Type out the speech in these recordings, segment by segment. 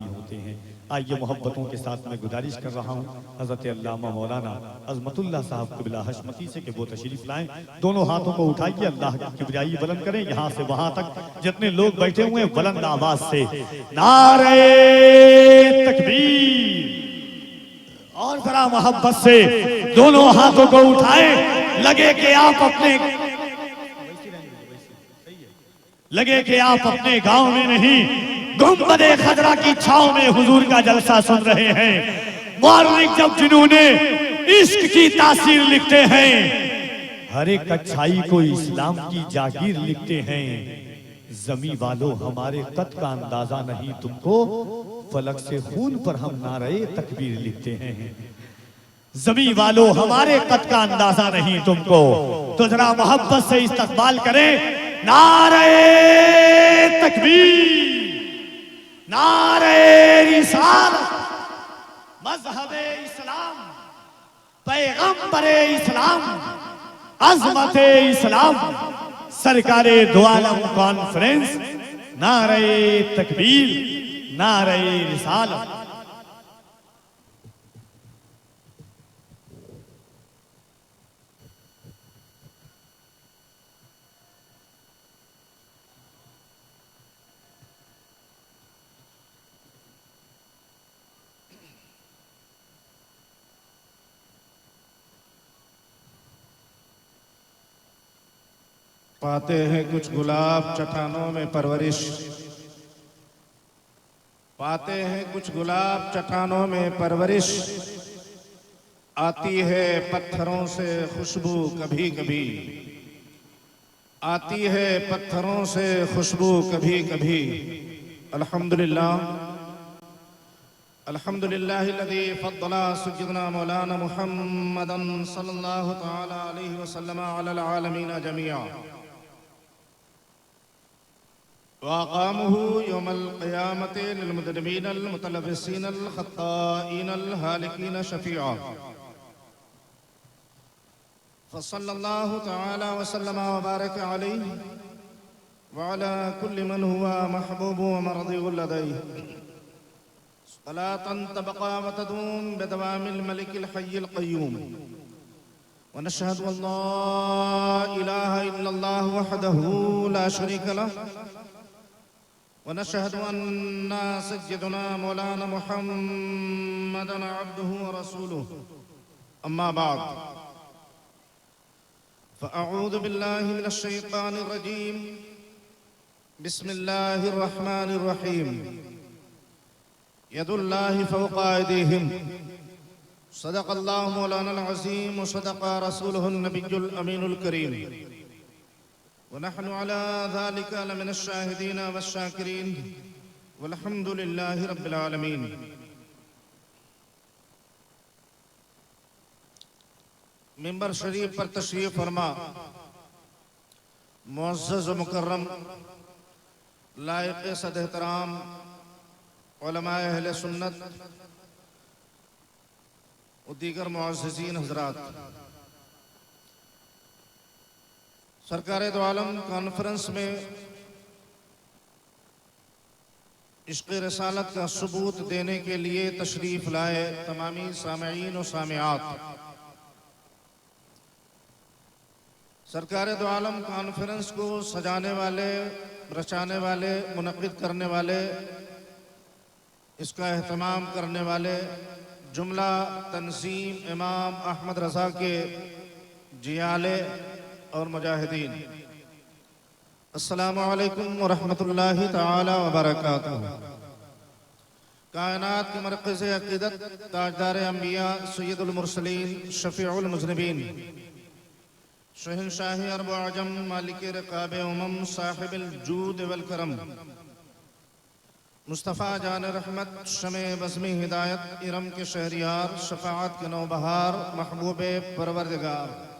होते हैं। आइए मोहब्बतों के साथ मैं गुजारिश कर रहा हूँ हज़रत अल्लामा मौलाना अज़मतुल्लाह साहब क़िबला हशमती से कि वो तशरीफ लाएं। दोनों हाथों को उठाइए, अल्लाह की किबरियाई बुलंद करें। यहाँ से वहाँ तक जितने लोग बैठे हुए हैं बुलंद आवाज से नारे तकबीर, और जरा मोहब्बत से दोनों हाथों को उठाएं। लगे कि आप अपने गांव में नहीं, गुंबदे खजरा की छाव में हुजूर का जलसा सुन रहे हैं। मौलिक जब जिन्होंने इश्क की तासीर लिखते हैं, हर एक अच्छाई को इस्लाम की जागीर लिखते हैं। जमी वालों हमारे कद का अंदाजा नहीं तुमको, फलक से खून पर हम नारे तकबीर लिखते हैं। जमी वालों हमारे कद का अंदाजा नहीं तुमको, तो जरा मोहब्बत से इस्तकबाल करें। नारे तकबीर, नारे रिसालत, मज़हबे इस्लाम, पैगंबरे इस्लाम, अज़मते इस्लाम, सरकारे दो आलम कॉन्फ्रेंस। नारे तकबीर, नारे रिसालत। पाते हैं कुछ गुलाब चट्टानों में परवरिश, पाते हैं कुछ गुलाब चट्टानों में परवरिश, आती है पत्थरों से खुशबू कभी कभी, आती है पत्थरों से खुशबू कभी कभी। अल्हम्दुलिल्लाह अल्हम्दुलिल्लाहिल्लज़ी फ़द्दला सय्यदना मौलाना मुहम्मदन सल्लल्लाहु तआला अलैहि वसल्लम अलल आलमीन जमीआ वाक़ामहु यौमल क़ियामति लिलमुज़निबीनल मुतलव्विसीनल ख़त्ताईनल हालिकीन शफ़ीआ फ़सल्लल्लाहु तआला वसल्लम व बारक अलैहि व अला कुल्लि मन हुवा महबूबु व मर्ज़ियु लदैहि सलातन तबक़ा व तदूम बिदवामिल मलिकिल हय्यिल क़य्यूम व नशहदु अल्ला इलाहा इल्लल्लाह वहदहु ला शरीक लह व नशहदु अन्ना सय्यदना मौलाना मुहम्मदन अब्दुहु व रसूलुहु। अम्मा बाद फ़अऊज़ु बिल्लाहि मिनश शैतानिर रजीम। बिस्मिल्लाहिर रहमानिर रहीम। यदुल्लाहि फ़ौक़ा अयदीहिम। सदक़ल्लाहु मौलानल अज़ीम व सदक़ा रसूलुहुन नबियुल अमीनुल करीम व नहनु अला ज़ालिका लमिनश शाहिदीन वश्शाकिरीन वल्हम्दुलिल्लाहि रब्बिल आलमीन। मिंबर शरीफ पर तशरीफ फरमा मुअज़्ज़ज़ व मुकर्रम लायक़ सद एहतराम उलमाए अहले सुन्नत और दीगर मुअज़्ज़िज़ीन हज़रात, सरकारे दो आलम कॉन्फ्रेंस में इश्क़ रसालत का सबूत देने के लिए तशरीफ़ लाए तमामी सामईन और सामिआत, सरकारे दो आलम कॉन्फ्रेंस को सजाने वाले, रचाने वाले, मुनक़्क़िद करने वाले, इसका एहतमाम करने वाले जुमला तंजीम इमाम अहमद रज़ा के जियाले और मुजाहिदीन, अस्सलामु अलैकुम व रहमतुल्लाहि तआला व बरकातुहू। कायनात के मरकज़ अक़ीदत, ताजदार अंबिया, सय्यदुल मुरसलीन, शफ़ीउल मुज़निबीन, शहंशाह अरब व अजम, मालिक रिक़ाब उमम, साहिबुल जूद वल करम, मुस्तफ़ा जान रहमत, शमे बज़्मी हिदायत, इरम के शहरियार, शफ़ाअत के नौबहार, महबूबे परवरदिगार,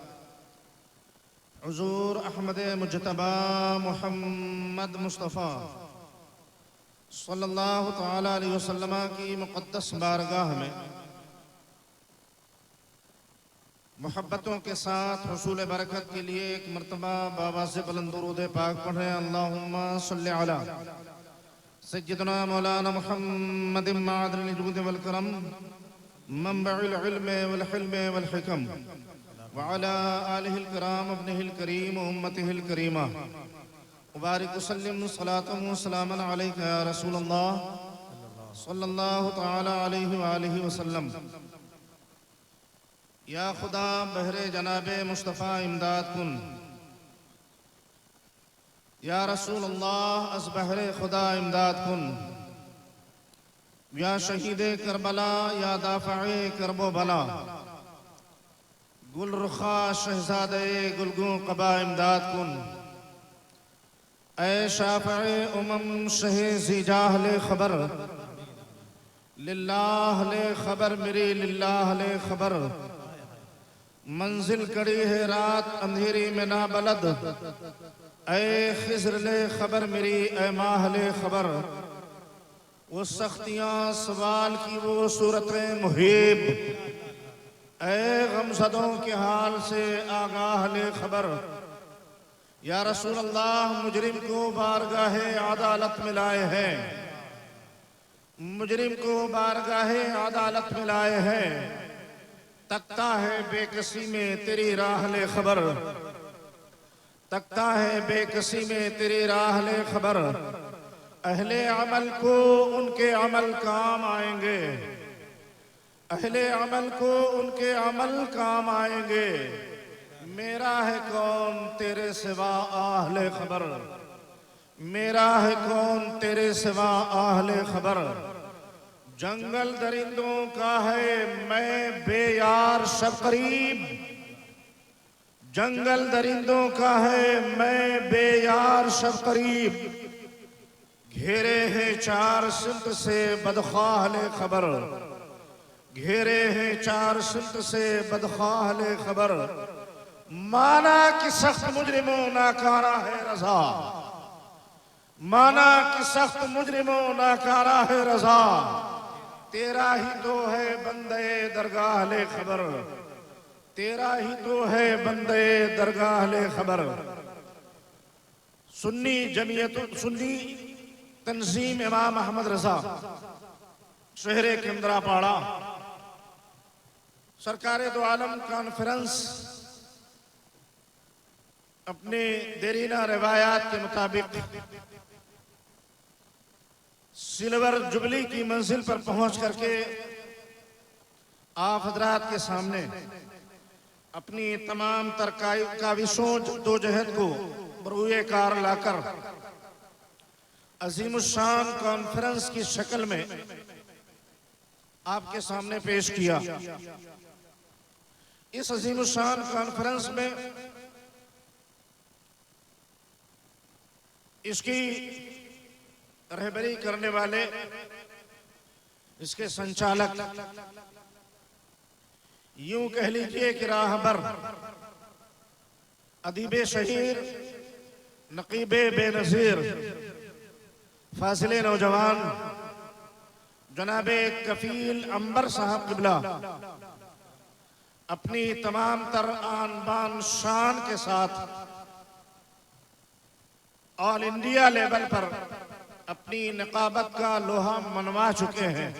हुज़ूर अहमद मुज्तबा मुहम्मद मुस्तफ़ा सल्लल्लाहु तआला अलैहि वसल्लम की मुक़द्दस बारगाह में मोहब्बतों के साथ हुसूल बरकत के लिए एक मरतबा बाबा से बुलंद दुरूद पाक पढ़ें। अल्लाहुम्मा सल्लि अला सय्यदना मौलाना मुहम्मद मादनिल जुद वल करम मंबउल इल्म वल हिल्म वल हिकम व अला आलिहिल किराम अब्निहिल करीम व उम्मतिहिल करीमा मुबारक वसल्लम सलातन व सलामन अलैका या रसूलल्लाह सल्लल्लाहु तआला अलैहि व आलिहि वसल्लम। या खुदा बहरे जनाबे मुस्तफ़ा इमदाद कुन, या रसूल अल्लाह अस बहरे खुदा इमदाद कुन, या शहीद करबला या दाफ़े करबो बला, गुल रुखा शहजादे गुलगू कबा इमदाद कुन। ऐ शाफ़े उमम शहे ज़ीजाह ले खबर, लिल्लाह ले खबर मेरी लिल्लाह ले खबर। मंजिल कड़ी है रात अंधेरी में ना बलद, ऐ खिज़र ले खबर मेरी ऐ माह ले खबर। वो सख्तियाँ सवाल की वो सूरतें मुहीब, ऐ गमज़दों के हाल से आगाह ले खबर। या रसूल अल्लाह मुजरिम को बारगाहे अदालत में लाए हैं, मुजरिम को बारगाहे अदालत में लाए हैं। तकता है बेकसी में तेरी राह ले खबर, तकता है बेकसी में तेरी राह ले खबर। अहले अमल को उनके अमल काम आएंगे, अहले अमल को उनके अमल काम आएंगे। मेरा है कौन तेरे सिवा आहले खबर, मेरा है कौन तेरे सिवा आहले खबर। जंगल दरिंदों का है मैं बेयार शब करीब, जंगल दरिंदों का है मैं बेयार शब करीब। घेरे हैं चार सिमत से बदख्वाह ले खबर, घेरे हैं चार सिमत से बदख्वाह ले खबर। माना कि सख्त मुजरिमों नाकारा है रजा, माना कि सख्त मुजरिमों नाकारा है रजा। तेरा ही तो है बंदे दरगाह ले खबर, तेरा ही तो है बंदे दरगाह ले खबर। सुन्नी जमीयत सुन्नी तंजीम इमाम अहमद रजा शहरे केंद्रापाड़ा सरकारे दो आलम कॉन्फ्रेंस अपने देरीना रिवायात के मुताबिक सिल्वर जुबली की मंजिल पर पहुंच करके आप हजरात के सामने अपनी तमाम काविशों दो जहद को बरूए कार लाकर अजीमुशान कॉन्फ्रेंस की शक्ल में आपके सामने पेश किया। इस अजीमुशान कॉन्फ्रेंस में इसकी रहबरी करने वाले इसके संचालक, यूं कह लीजिए कि राहबर, अदीबे शहीर, नकीबे बेनज़ीर, फासिले नौजवान जनाबे कफील अंबर साहब क़िबला अपनी तमाम तर आन बान शान के साथ ऑल इंडिया लेवल पर अपनी निकाबत का लोहा मनवा चुके हैं।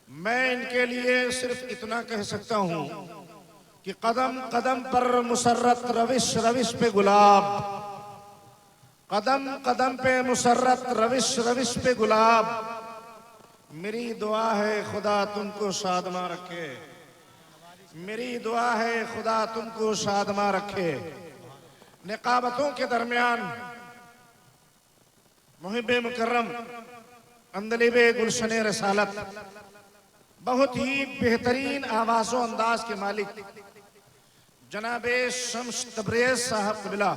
मैं इनके लिए सिर्फ इतना कह सकता हूं कि कदम कदम पर मुसर्रत रविश रविश पे गुलाब, कदम कदम पे मुसर्रत रविश रविश पे गुलाब। मेरी दुआ है खुदा तुमको शादमा रखे, मेरी दुआ है खुदा तुमको शादमा रखे। निकाबतों के दरमियान मुहिब्बे मुकर्रम अंदलिबे गुलशने रसालत, बहुत ही बेहतरीन आवाज़ो अंदाज के मालिक जनाबे शम्स तबरेज साहब क़िबला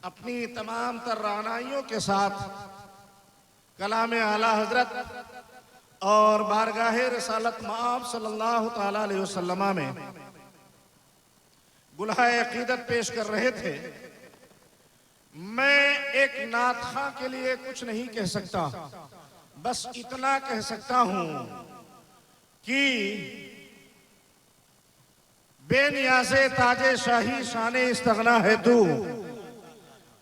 अपनी तमाम तर रानाइयों के साथ कलाम आला हजरत और बारगाहे रसालत माब सल्लल्लाहु ताला अलैहि वसल्लम में गुलहाए अकीदत पेश कर रहे थे। मैं एक नातखा के लिए कुछ नहीं कह सकता, बस इतना कह सकता हूं कि बेनियाज़े ताजे शाही शाने इस्तगना है तू,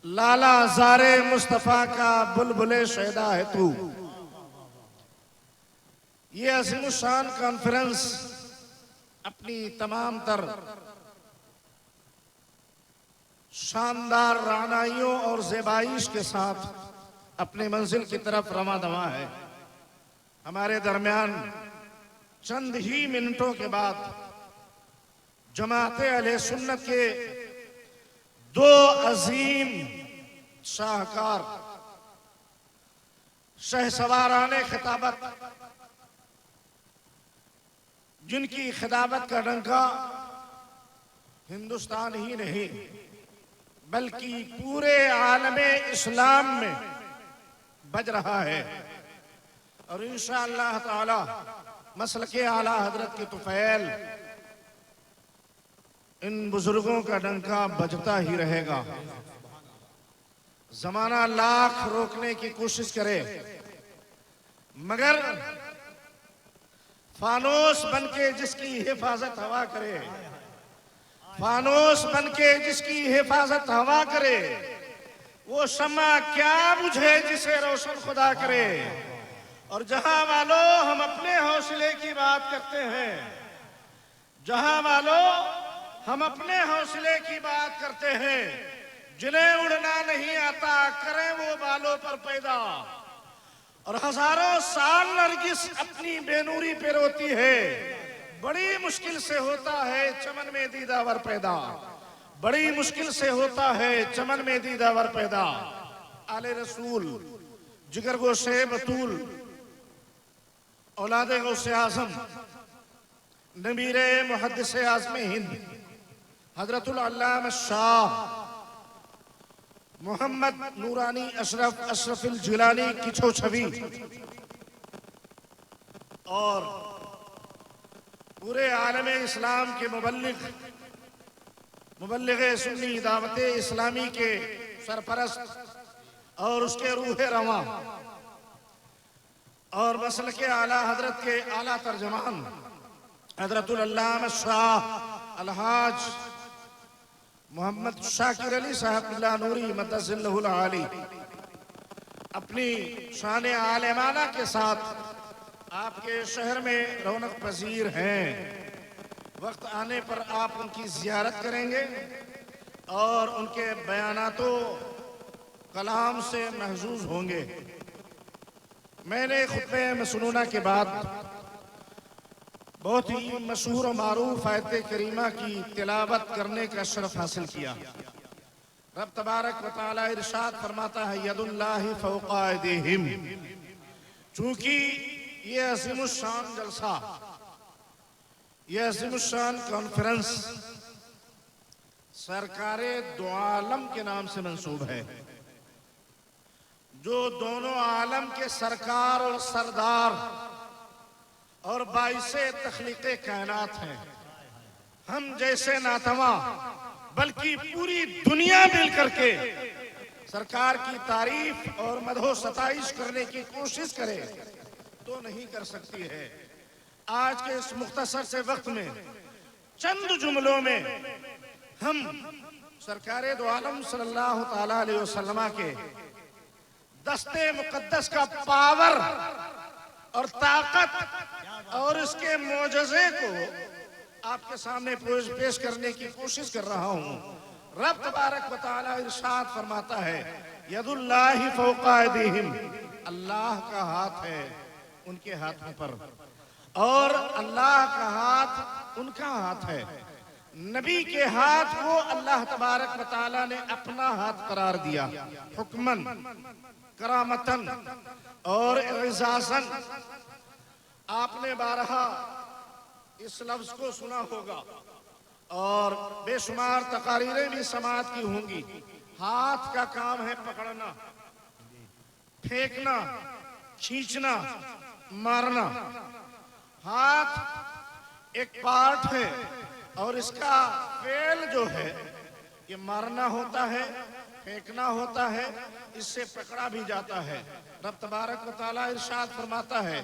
लाला ज़ारे मुस्तफ़ा का बुलबुले शहदा है तू। ये अज़ीमुशान कॉन्फ्रेंस अपनी तमाम तर शानदार रानाइयों और ज़ेबाइश के साथ अपने मंजिल की तरफ रवां दवा है। हमारे दरमियान चंद ही मिनटों के बाद जमाते अहले सुन्नत के दो अजीम शाहकार शहसवाराने खिताबत, जिनकी खिताबत का डंका हिंदुस्तान ही नहीं बल्कि पूरे आलमे इस्लाम में बज रहा है, और इंशाअल्लाह ताला मसलके आला हजरत की तुफैल इन बुजुर्गों का डंका बजता ही रहेगा। जमाना लाख रोकने की कोशिश करे मगर फानोस बनके जिसकी हिफाजत हवा करे, फानोस बनके जिसकी हिफाजत हवा करे, वो शम्मा क्या बुझे जिसे रोशन खुदा करे। और जहां वालों हम अपने हौसले की बात करते हैं, जहां वालों हम अपने हौसले की बात करते हैं, जिन्हें उड़ना नहीं आता करें वो बालों पर पैदा। और हजारों साल नरगिस अपनी बेनूरी पे रोती है, बड़ी मुश्किल से होता है चमन में दीदावर पैदा, बड़ी मुश्किल से होता है चमन में दीदावर पैदा। आले रसूल जिगर गोशे बतूल औलादे गौसे आजम नबीरे मुहद्दिसे आज़म हिंद हजरतुल अल्लामा शाह मोहम्मद नूरानी अशरफुल जिलानी की छवि और पूरे आलमे इस्लाम के मुबल्लिग़ सुन्नी दावत इस्लामी के सरपरस्त और उसके रूह रवां और मसलके आला हजरत के आला तर्जमान हजरतुल अल्लामा शाह अलहाज मोहम्मद शाकिर अली साहब नूरी मद्दसिल्लहुल आली अपनी शान आलिमाना के साथ आपके शहर में रौनक पजीर हैं। वक्त आने पर आप उनकी जियारत करेंगे और उनके बयानातों कलाम से महजूज होंगे। मैंने खुतबे मसनूना के बाद बहुत ही मशहूर और मारूफ आयत करीमा की तिलावत करने का शरफ हासिल किया। रब तबारक व तआला इरशाद फरमाता है यदुल्लाहि फौका अयदीहिम। चूंकि ये अज़ीमुश्शान जलसा, ये अज़ीमुश्शान कॉन्फ्रेंस सरकारे दो आलम के नाम से मंसूब है, जो दोनों आलम के सरकार और सरदार और बाइसे तख्लीक़े कायनात हैं। हम जैसे नातवा बल्कि पूरी दुनिया मिल करके सरकार की तारीफ और मदहो सताइश करने की कोशिश करे तो नहीं कर सकती है। आज के इस मुख्तसर से वक्त में चंद जुमलों में हम सरकारे दो आलम सल्लल्लाहु ताला अलैहि वसल्लम के दस्ते मुकद्दस का पावर और ताकत और इसके मोजज़े को आपके सामने पेश करने की कोशिश कर रहा हूँ। रब तबारक व तआला इरशाद फरमाता है यदुल्लाहि फौका अयदीहिम, अल्लाह का हाथ है उनके हाथों पर और अल्लाह का हाथ उनका हाथ है। नबी के हाथ को अल्लाह तबारक व तआला ने अपना हाथ करार दिया, हुक्मन करामतन और इजाज़न। आपने बारहा इस लफ्ज को सुना होगा और बेशुमार तकारीरें भी समाअत की होंगी। हाथ का काम है पकड़ना, फेंकना, खींचना, मारना। हाथ एक पार्ट है और इसका फेल जो है ये मारना होता है, फेंकना होता है, इससे पकड़ा भी जाता है। रब तबारक व तआला इरशाद फरमाता है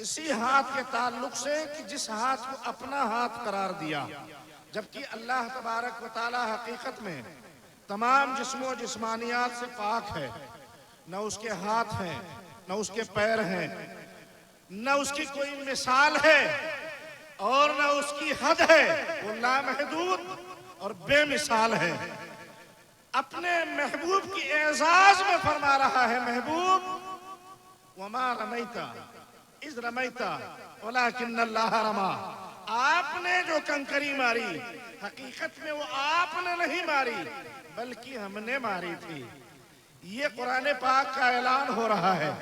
इसी हाथ के ताल्लुक से कि जिस हाथ को अपना हाथ करार दिया, जबकि अल्लाह तबारक व तआला हकीकत में तमाम जिस्मों जिस्मानियात से पाक है। न उसके हाथ हैं, न उसके पैर हैं, न उसकी कोई मिसाल है और न उसकी हद है। वो लामहदूद और बेमिसाल है। अपने महबूब की एजाज में फरमा रहा है, महबूब वमा रमैता इज़ रमैता वलाकिन्नल्लाह रमा। आपने जो कंकरी मारी, हकीकत में वो आपने नहीं मारी बल्कि हमने मारी थी। ये कुरान पाक का ऐलान हो रहा है।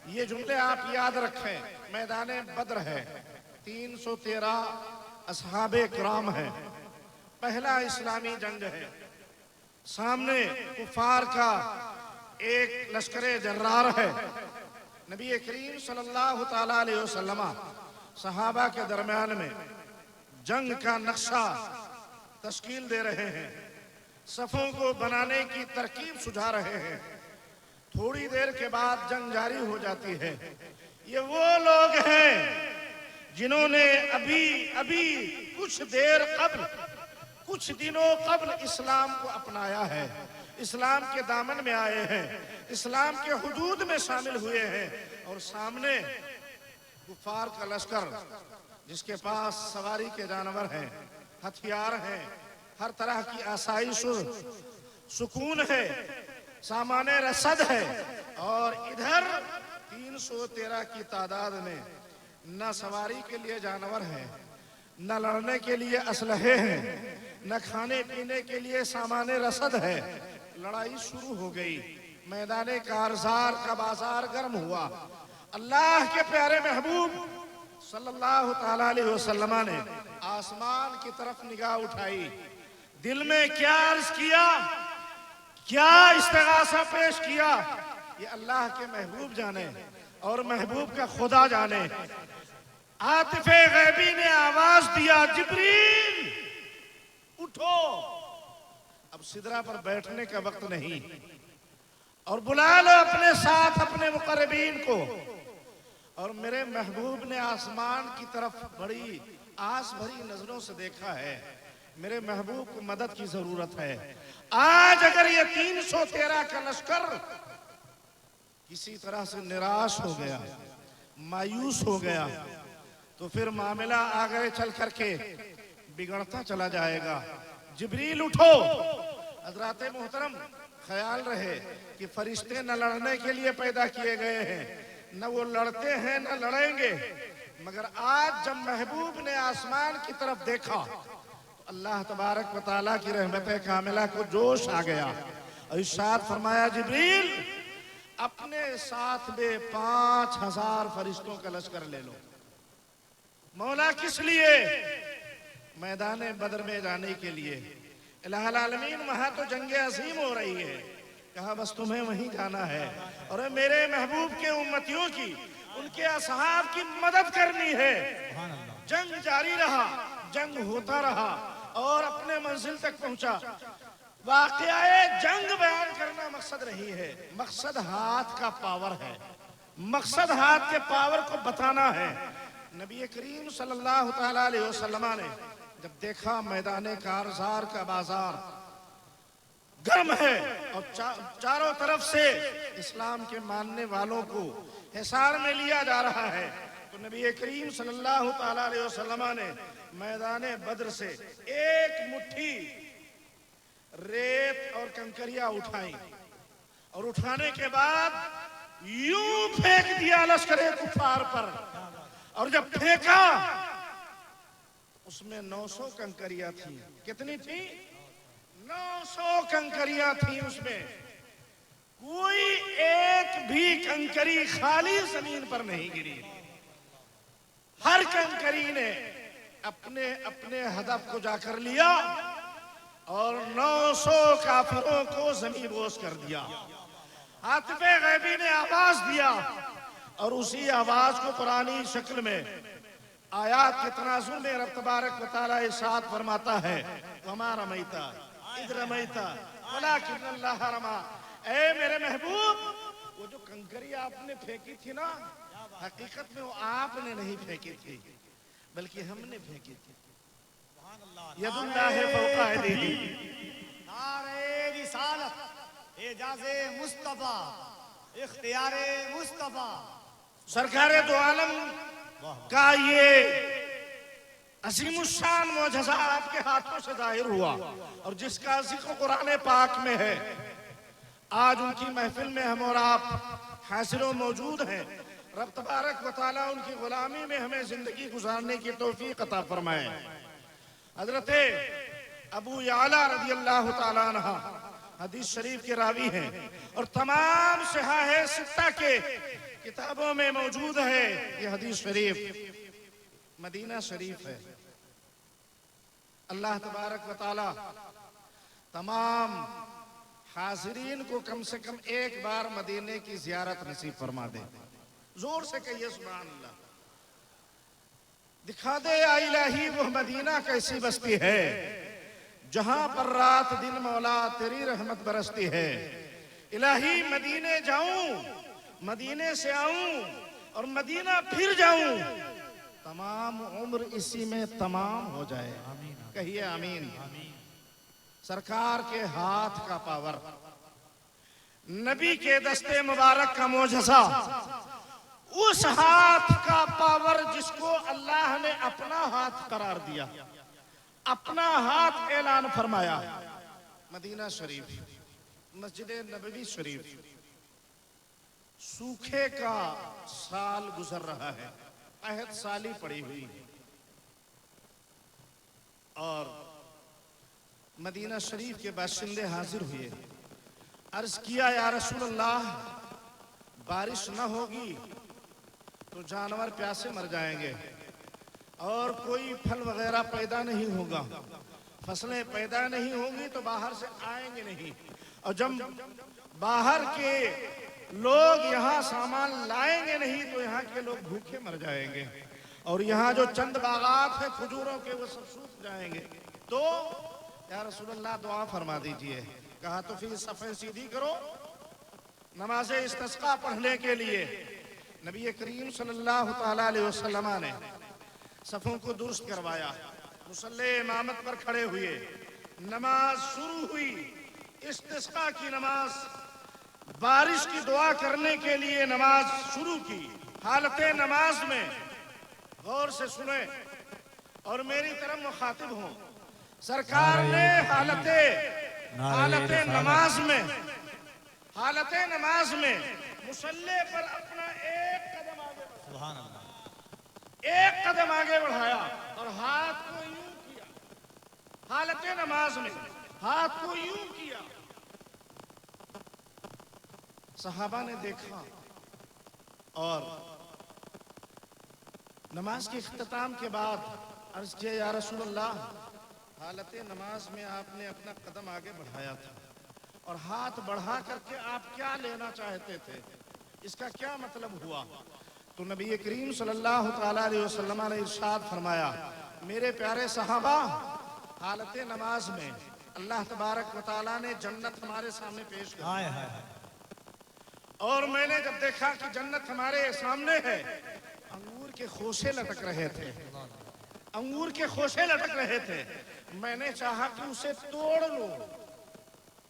ये जुमले आप याद रखें। मैदान बद्र है, 313 असहाबे किराम है, पहला इस्लामी जंग है। सामने कुफार का एक लश्करे जर्रार है। नबी करीम सल्लल्लाहु ताला अलैहि वसल्लम सहाबा के दरमियान में जंग का नक्शा तश्कील दे रहे हैं, सफों को बनाने की तरकीब सुझा रहे हैं। थोड़ी देर के बाद जंग जारी हो जाती है। ये वो लोग हैं जिन्होंने अभी कुछ देर कबल, कुछ दिनों कबल इस्लाम को अपनाया है, इस्लाम के दामन में आए हैं, इस्लाम के हुदूद में शामिल हुए हैं। और सामने कुफार का लश्कर जिसके पास सवारी के जानवर हैं, हथियार हैं, हर तरह की आसाइश सुकून है, सामाने रसद है। और इधर 313 की तादाद में न सवारी के लिए जानवर हैं, न लड़ने के लिए असलहे हैं, न खाने पीने के लिए सामाने रसद है। लड़ाई शुरू हो गई। मैदाने कारजार का बाजार गर्म हुआ। अल्लाह के प्यारे महबूब सल्लल्लाहु ताला अलैहि वसल्लम ने आसमान की तरफ निगाह उठाई। दिल में क्या अर्ज किया, क्या इस्तिगासा पेश किया, ये अल्लाह के महबूब जाने और महबूब का खुदा जाने। आतिफे गैबी ने आवाज दिया, जिब्रील उठो, अब सिदरा पर बैठने का वक्त नहीं, और बुला लो अपने साथ अपने मुकर्रबीन को। और मेरे महबूब ने आसमान की तरफ बड़ी आस भरी नजरों से देखा है। मेरे महबूब को मदद की जरूरत है। आज अगर ये 313 का लश्कर किसी तरह से निराश हो गया, मायूस हो गया, तो फिर मामला आगे चल करके बिगड़ता चला जाएगा। जिब्रील उठो। हजरात मोहतरम, ख्याल रहे कि फरिश्ते न लड़ने के लिए पैदा किए गए हैं, न वो लड़ते हैं न लड़ेंगे। मगर आज जब महबूब ने आसमान की तरफ देखा तो अल्लाह तबारक व तआला की रहमत कामिला को जोश आ गया। और इरशाद फरमाया, जिब्रील अपने साथ में 5000 फरिश्तों का लश्कर ले लो। मौला किस लिए? मैदान बदर में जाने के लिए। इलाहुल आलमीन, वहां तो जंगे अजीम हो रही है, कहा बस तुम्हें वहीं जाना है और मेरे महबूब के उम्मतियों की, उनके असहाब की मदद करनी है। जंग जारी रहा, जंग होता रहा और अपने मंजिल तक पहुंचा। वाक़या जंग बयान करना मकसद नहीं है, मकसद हाथ का पावर है, मकसद हाथ के पावर को बताना है। नबी करीम सल्लल्लाहु ताला अलैहि वसल्लम ने जब देखा मैदान कारजार का बाजार गर्म है और चारों तरफ से इस्लाम के मानने वालों को हिसार में लिया जा रहा है, तो नबी करीम सल्लल्लाहु ताला अलैहि वसल्लम ने मैदान बद्र से एक मुट्ठी रेत और कंकरिया उठाई और उठाने के बाद यूं फेंक दिया लश्करे कुफार पर। और जब फेंका उसमें 900 कंकरियां थी। कितनी थी? 900 कंकरियां थी। उसमें कोई एक भी कंकरी खाली जमीन पर नहीं गिरी। हर कंकरी ने अपने अपने हदफ को जाकर लिया और 900 काफिरों को जमीन बोस कर दिया। आतिफे गैबी ने आवाज दिया और उसी आवाज को कुरानी शक्ल में आयात के तनाजुर में रब तबारक व तआला इरशाद फरमाता है, वमा रमैता इज़ रमैता वलाकिन्नल्लाह रमा। ऐ मेरे महबूब, वो जो कंकरी आपने फेंकी थी ना, हकीकत में वो आपने नहीं फेंकी थी बल्कि हमने फेंकी थी। यदुल्लाहि फौका ऐदीहिम। नारे रिसालत, एजाज़े मुस्तफा, इख्तियारे मुस्तफा। सरकार दो आलम का ये अज़ीमुश्शान मोजज़ा आपके हाथों से जाहिर हुआ और जिसका जिक्र कुरान पाक में है। आज उनकी महफिल में हम और आप हाजिर व मौजूद हैं। रब तबारक व तआला उनकी गुलामी में हमें जिंदगी गुजारने की तौफीक अता फरमाए। हजरत अबू याला रज़ी अल्लाह तआला अन्हा हदीस शरीफ के रावी हैं और तमाम सिहाह सित्ता के किताबों में मौजूद है। ये हदीस शरीफ मदीना शरीफ है। अल्लाह तबारक व तआला तमाम हाजिरीन को कम से कम एक बार मदीने की जियारत नसीब फरमा दे। जोर से कहिए सुभान अल्लाह। दिखा दे या इलाही वो मदीना कैसी बस्ती है जहां पर रात दिन मौला तेरी रहमत बरसती है। इलाही मदीने जाऊं, मदीने से आऊं और मदीना फिर जाऊं, तमाम उम्र इसी में तमाम हो जाए। कहिए आमीन। सरकार के हाथ का पावर, नबी के दस्ते मुबारक का मोजज़ा, उस हाथ का पावर जिसको अल्लाह ने अपना हाथ करार दिया, अपना हाथ ऐलान फरमाया। मदीना शरीफ, मस्जिद नबवी शरीफ, सूखे का साल गुजर रहा है, अहद साली पड़ी हुई है और मदीना शरीफ के बाशिंदे हाजिर हुए। अर्ज किया या रसूल अल्लाह, बारिश न होगी तो जानवर प्यासे मर जाएंगे और कोई फल वगैरह पैदा नहीं होगा, फसलें पैदा नहीं होंगी तो बाहर से आएंगे नहीं, और जब बाहर के लोग यहाँ सामान लाएंगे नहीं तो यहाँ के लोग भूखे मर जाएंगे और यहाँ जो चंद बागात है खजूरों के वो सब सूख जाएंगे। तो या रसूल अल्लाह दुआ फरमा दीजिए। कहा तो फिर सफ़े सीधी करो, नमाज इस्तिस्का पढ़ने के लिए नबी करीम सल्लल्लाहु तआला अलैहि वसल्लम ने सफ़ों को दुरुस्त करवाया, मुसल्ले इमामत पर खड़े हुए, नमाज शुरू हुई। इस्तिस्का की नमाज, बारिश की दुआ करने के लिए नमाज शुरू की। हालत नमाज में गौर से सुने और मेरी तरफ मुखातिब हों। सरकार ने हालत नमाज में मुसल्ले पर अपना एक कदम आगे बढ़ाया और हाथ को यूं किया। हालत नमाज में हाथ को यूं किया। सहाबा ने देखा और नमाज के इख्तिताम के बाद अर्ज किया, या रसूल अल्लाह, हालत नमाज में आपने अपना कदम आगे बढ़ाया था और हाथ बढ़ा करके आप क्या लेना चाहते थे, इसका क्या मतलब हुआ? तो नबी करीम सल्लल्लाहु तआला अलैहि वसल्लम ने इरशाद फरमाया, मेरे प्यारे सहाबा, हालत नमाज में अल्लाह तबारक व तआला ने जन्नत हमारे सामने पेश कर दी और मैंने जब देखा कि जन्नत हमारे सामने है, अंगूर के खोसे लटक रहे थे, अंगूर के खोसे लटक रहे थे। मैंने चाहा कि उसे तोड़ लूं,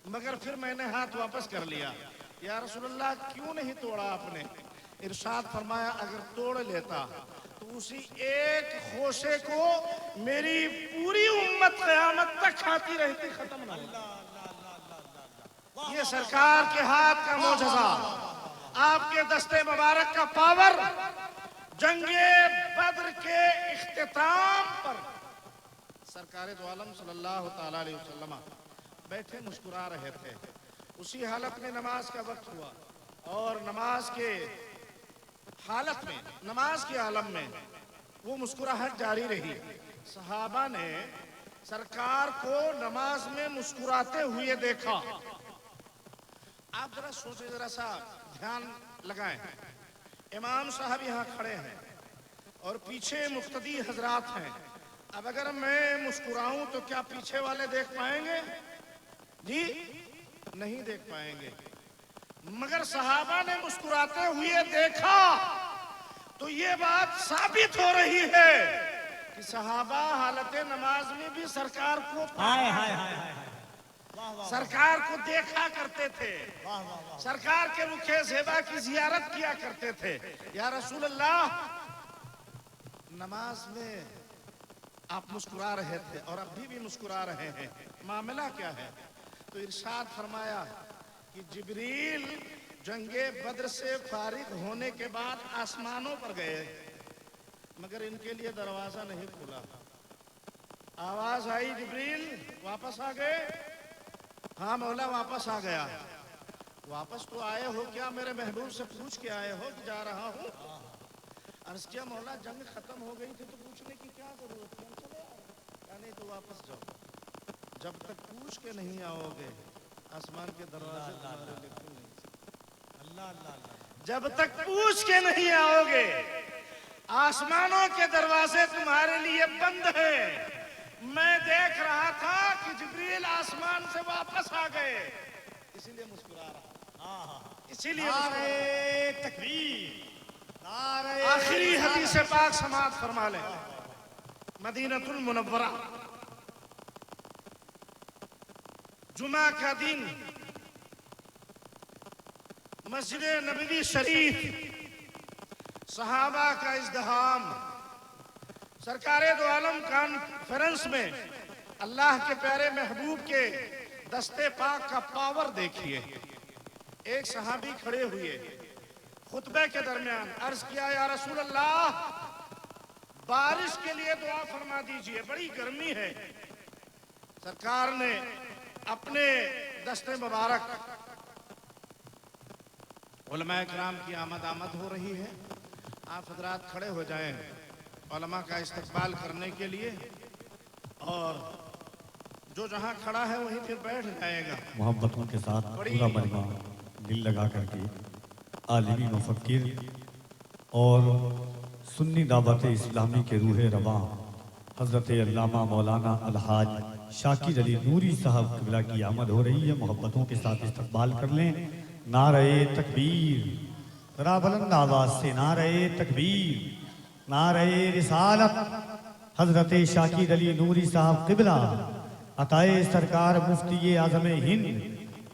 मगर फिर मैंने हाथ वापस कर लिया। या रसूलुल्लाह, क्यों नहीं तोड़ा आपने? इरशाद फरमाया, अगर तोड़ लेता तो उसी एक खोसे को मेरी पूरी उम्मत क़यामत तक खाती रहती, खत्म ना होती। ये सरकार के हाथ का मोजज़ा, आपके दस्ते मुबारक का पावर, जंगे बद्र के इख्तिताम पर सरकार दो आलम सल्लल्लाहु तआला अलैहि वसल्लम बैठे मुस्कुरा रहे थे। उसी हालत में नमाज का वक्त हुआ और नमाज के हालत में, नमाज के आलम में वो मुस्कुराहट जारी रही। सहाबा ने सरकार को नमाज में मुस्कुराते हुए देखा। आप जरा सोचे, जरा सा ध्यान लगाएं। इमाम साहब यहाँ खड़े हैं और पीछे मुक्तदी हजरात हैं। अब अगर मैं मुस्कुराऊं तो क्या पीछे वाले देख पाएंगे? जी नहीं देख पाएंगे। मगर सहाबा ने मुस्कुराते हुए देखा तो ये बात साबित हो रही है कि सहाबा हालत नमाज में भी सरकार को सरकार को देखा करते थे, सरकार के रुखे ज़ेबा की जियारत किया करते थे। या रसूल अल्लाह, नमाज में आप मुस्कुरा रहे थे और अभी भी मुस्कुरा रहे हैं, मामला क्या है? तो इरशाद फरमाया कि जिब्रील जंगे बद्र से फारिग होने के बाद आसमानों पर गए, मगर इनके लिए दरवाजा नहीं खुला। आवाज आई, जिब्रील वापस आ गए? हाँ मौला वापस आ गया। वापस तो आए हो क्या? मेरे महबूब से पूछ के आए हो कि जा रहा हूँ? अर्ज किया, मौला जंग खत्म हो गई थी तो पूछने की क्या जरूरत है, चले आए। नहीं तो वापस जाओ, जब तक पूछ के नहीं आओगे आसमान के दरवाजे तुम्हारे लिए खुल नहीं सकते। अल्लाह अल्लाह, जब तक पूछ के नहीं आओगे आसमानों के दरवाजे तुम्हारे लिए बंद है। मैं देख रहा था कि जिब्रील आसमान से वापस आ गए, इसीलिए मुस्कुरा रहा, इसीलिए तकबीर। आखिरी हदीस पाक समाअत फरमा ले। मदीनतुल मुनव्वरा, जुमा का दिन, मस्जिद नबवी शरीफ, सहाबा का इज़्दिहाम, सरकारे दो आलम कॉन्फ्रेंस में अल्लाह के प्यारे महबूब के दस्ते पाक का पावर देखिए। एक सहाबी खड़े हुए खुतबे के दरमियान, अर्ज किया, या रसूल अल्लाह, बारिश के लिए दुआ फरमा दीजिए, बड़ी गर्मी है। सरकार ने अपने दस्ते मुबारक, उलमा इकराम की आमद हो रही है, आप हजरात खड़े हो जाएं उलमा का इस्तकबाल करने के लिए, और जो जहां खड़ा है वहीं फिर बैठ जाएगा। मोहब्बतों के साथ पूरा मजमा दिल लगा करके आलिमी मुफक्किर और सुन्नी दावत इस्लामी के रूह रवा हज़रत अल्लामा मौलाना अलहाज शाकिर अली नूरी साहब क़िबला की आमद हो रही है। मोहब्बतों के साथ इस्तकबाल कर लें। नारे तकबीर, जरा बुलंद आवाज से नारे तकबीर, नारे रिसालत। हज़रत शाकिर अली नूरी साहब क़िबला अताए सरकार मुफ्ती आज़म हिंद,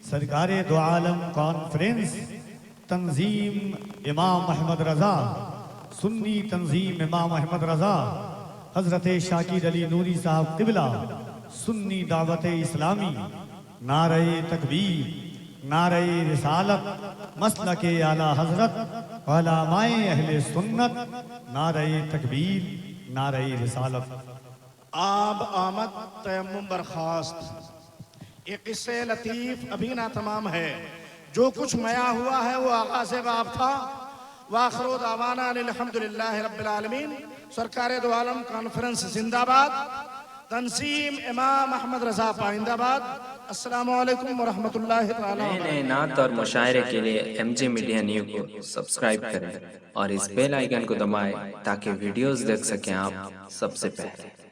सरकारे दो आलम कॉन्फ्रेंस, तंजीम इमाम अहमद रज़ा, सुन्नी तंजीम इमाम अहमद रज़ा, हज़रत शाकिर अली नूरी साहब क़िबला, सुन्नी दावत इस्लामी। नारे तकबीर, नारे रिसालत, मसलके आला हज़रत, उलमाए अहले सुन्नत। नारे तकबीर, नारे रिसालत। आब आमद तयम्मुम बर्खास्त। एक किस्से लतीफ अभी ना तमाम है, जो कुछ मया हुआ है वो आगाज़ बाब था। वाखिरु दावाना अल्हम्दुलिल्लाहि रब्बिल आलमीन। सरकारे दो आलम कॉन्फ्रेंस जिंदाबाद, तंजीम इमाम अहमद रज़ा पाइंदाबाद। अस्सलामु अलैकुम व रहमतुल्लाहि तआला। नए नात और मुशायरे के लिए MJ मीडिया न्यूज़ को सब्सक्राइब करें और इस बेल आइकन को दबाएं ताकि वीडियोस देख सकें आप सबसे पहले।